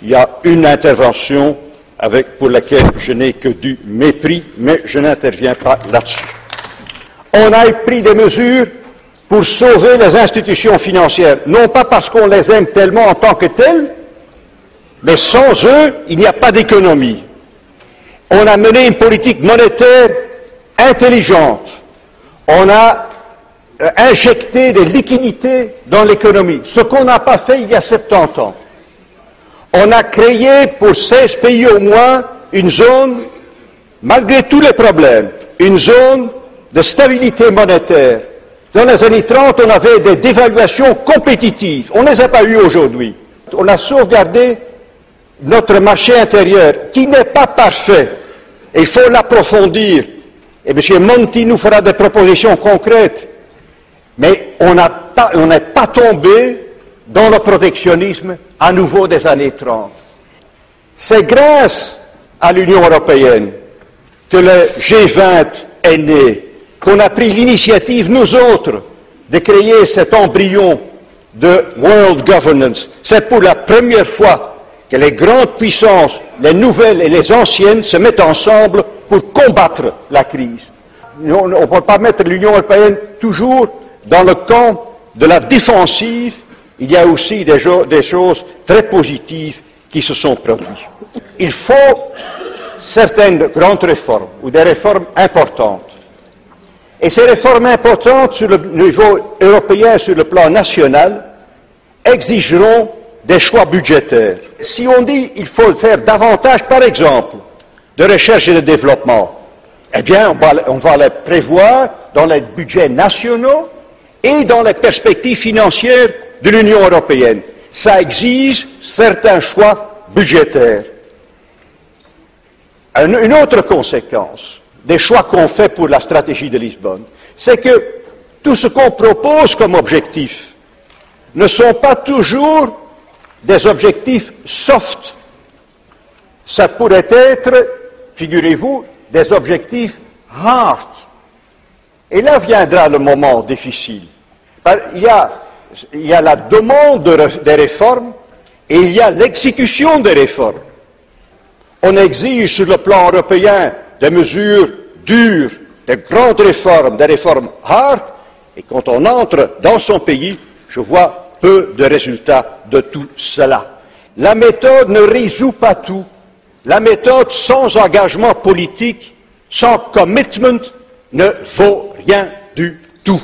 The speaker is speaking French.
il y a une intervention pour laquelle je n'ai que du mépris, mais je n'interviens pas là-dessus. On a pris des mesures pour sauver les institutions financières, non pas parce qu'on les aime tellement en tant que telles, mais sans eux, il n'y a pas d'économie. On a mené une politique monétaire intelligente. On a injecté des liquidités dans l'économie, ce qu'on n'a pas fait il y a 70 ans. On a créé pour 16 pays au moins une zone, malgré tous les problèmes, une zone de stabilité monétaire. Dans les années 30, on avait des dévaluations compétitives. On ne les a pas eues aujourd'hui. On a sauvegardé notre marché intérieur, qui n'est pas parfait. Et il faut l'approfondir. Et M. Monti nous fera des propositions concrètes. Mais on n'est pas tombé dans le protectionnisme à nouveau des années 30. C'est grâce à l'Union européenne que le G20 est né, qu'on a pris l'initiative, nous autres, de créer cet embryon de World Governance. C'est pour la première fois que les grandes puissances, les nouvelles et les anciennes, se mettent ensemble pour combattre la crise. On ne peut pas mettre l'Union européenne toujours dans le camp de la défensive. Il y a aussi des choses très positives qui se sont produites. Il faut certaines grandes réformes, ou des réformes importantes. Et ces réformes importantes sur le niveau européen, sur le plan national, exigeront des choix budgétaires. Si on dit qu'il faut faire davantage, par exemple, de recherche et de développement, eh bien, on va les prévoir dans les budgets nationaux et dans les perspectives financières de l'Union européenne. Ça exige certains choix budgétaires. Une autre conséquence des choix qu'on fait pour la stratégie de Lisbonne, c'est que tout ce qu'on propose comme objectif ne sont pas toujours des objectifs soft. Ça pourrait être, figurez-vous, des objectifs hard. Et là viendra le moment difficile. Il y a la demande des réformes et il y a l'exécution des réformes. On exige sur le plan européen des mesures dures, des grandes réformes, des réformes hard, et quand on entre dans son pays, je vois peu de résultats de tout cela. La méthode ne résout pas tout. La méthode sans engagement politique, sans commitment, ne vaut rien du tout.